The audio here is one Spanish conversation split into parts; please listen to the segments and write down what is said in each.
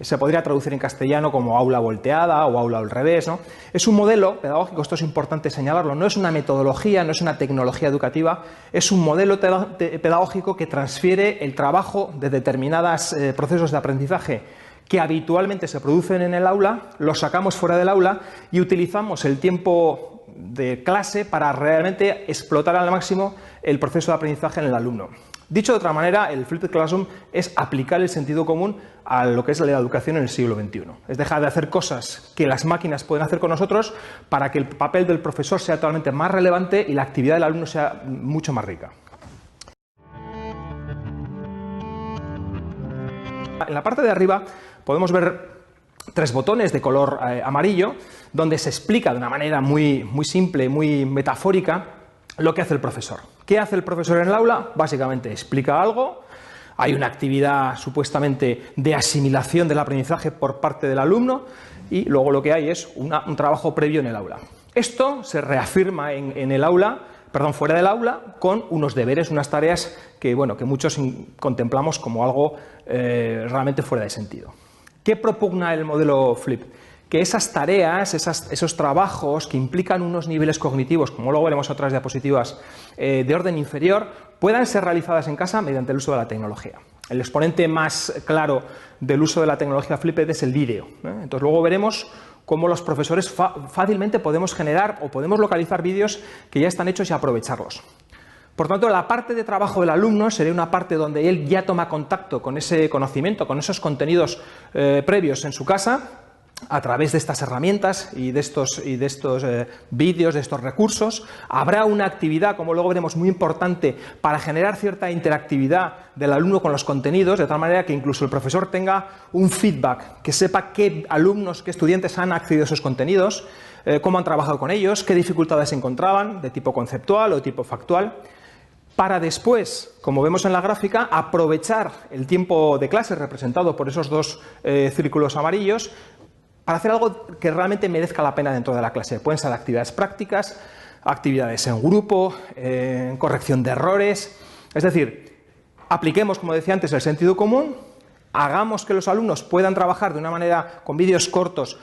Se podría traducir en castellano como aula volteada o aula al revés, ¿no? Es un modelo pedagógico, esto es importante señalarlo, no es una metodología, no es una tecnología educativa, es un modelo pedagógico que transfiere el trabajo de determinados procesos de aprendizaje que habitualmente se producen en el aula, los sacamos fuera del aula y utilizamos el tiempo de clase para realmente explotar al máximo el proceso de aprendizaje en el alumno. Dicho de otra manera, el Flipped Classroom es aplicar el sentido común a lo que es la educación en el siglo XXI. Es dejar de hacer cosas que las máquinas pueden hacer con nosotros para que el papel del profesor sea totalmente más relevante y la actividad del alumno sea mucho más rica. En la parte de arriba podemos ver tres botones de color amarillo donde se explica de una manera muy simple, muy metafórica lo que hace el profesor. ¿Qué hace el profesor en el aula? Básicamente explica algo, hay una actividad supuestamente de asimilación del aprendizaje por parte del alumno y luego lo que hay es un trabajo previo en el aula. Esto se reafirma fuera del aula con unos deberes, unas tareas que muchos contemplamos como algo realmente fuera de sentido. ¿Qué propugna el modelo Flip? Que esas tareas, esos trabajos que implican unos niveles cognitivos, como luego veremos en otras diapositivas, de orden inferior, puedan ser realizadas en casa mediante el uso de la tecnología. El exponente más claro del uso de la tecnología Flipped es el vídeo, ¿eh? Entonces luego veremos cómo los profesores fácilmente podemos generar o podemos localizar vídeos que ya están hechos y aprovecharlos. Por tanto, la parte de trabajo del alumno sería una parte donde él ya toma contacto con ese conocimiento, con esos contenidos previos en su casa, a través de estas herramientas y de estos vídeos, de estos recursos. Habrá una actividad, como luego veremos, muy importante para generar cierta interactividad del alumno con los contenidos, de tal manera que incluso el profesor tenga un feedback, que sepa qué alumnos, qué estudiantes han accedido a esos contenidos, cómo han trabajado con ellos, qué dificultades encontraban, de tipo conceptual o de tipo factual, para después, como vemos en la gráfica, aprovechar el tiempo de clase representado por esos dos círculos amarillos para hacer algo que realmente merezca la pena dentro de la clase. Pueden ser actividades prácticas, actividades en grupo, corrección de errores. Es decir, apliquemos, como decía antes, el sentido común, hagamos que los alumnos puedan trabajar de una manera con vídeos cortos,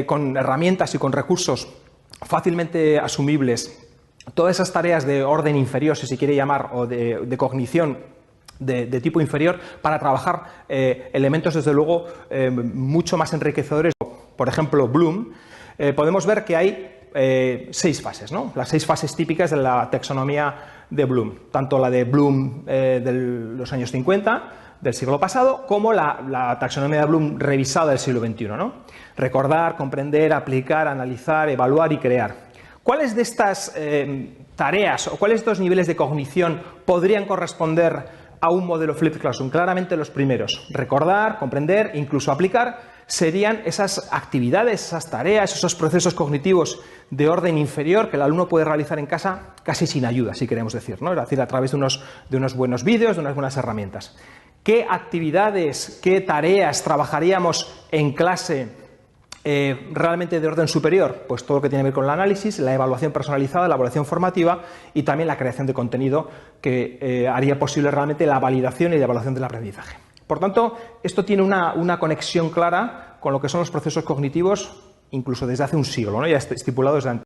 con herramientas y con recursos fácilmente asumibles, todas esas tareas de orden inferior, si se quiere llamar, o de cognición de tipo inferior, para trabajar elementos, desde luego, mucho más enriquecedores. Por ejemplo, Bloom, podemos ver que hay 6 fases, ¿no? Las 6 fases típicas de la taxonomía de Bloom, tanto la de Bloom de los años 50, del siglo pasado, como la taxonomía de Bloom revisada del siglo XXI, ¿no? Recordar, comprender, aplicar, analizar, evaluar y crear. ¿Cuáles de estas tareas o cuáles de estos niveles de cognición podrían corresponder a un modelo Flipped Classroom? Claramente los primeros: recordar, comprender, incluso aplicar, serían esas actividades, esas tareas, esos procesos cognitivos de orden inferior que el alumno puede realizar en casa casi sin ayuda, si queremos decir, ¿no? Es decir, a través de unos buenos vídeos, de unas buenas herramientas. ¿Qué actividades, qué tareas trabajaríamos en clase realmente de orden superior? Pues todo lo que tiene que ver con el análisis, la evaluación personalizada, la evaluación formativa y también la creación de contenido que haría posible realmente la validación y la evaluación del aprendizaje. Por tanto, esto tiene una conexión clara con lo que son los procesos cognitivos, incluso desde hace un siglo, ¿no? Ya estipulado desde antes.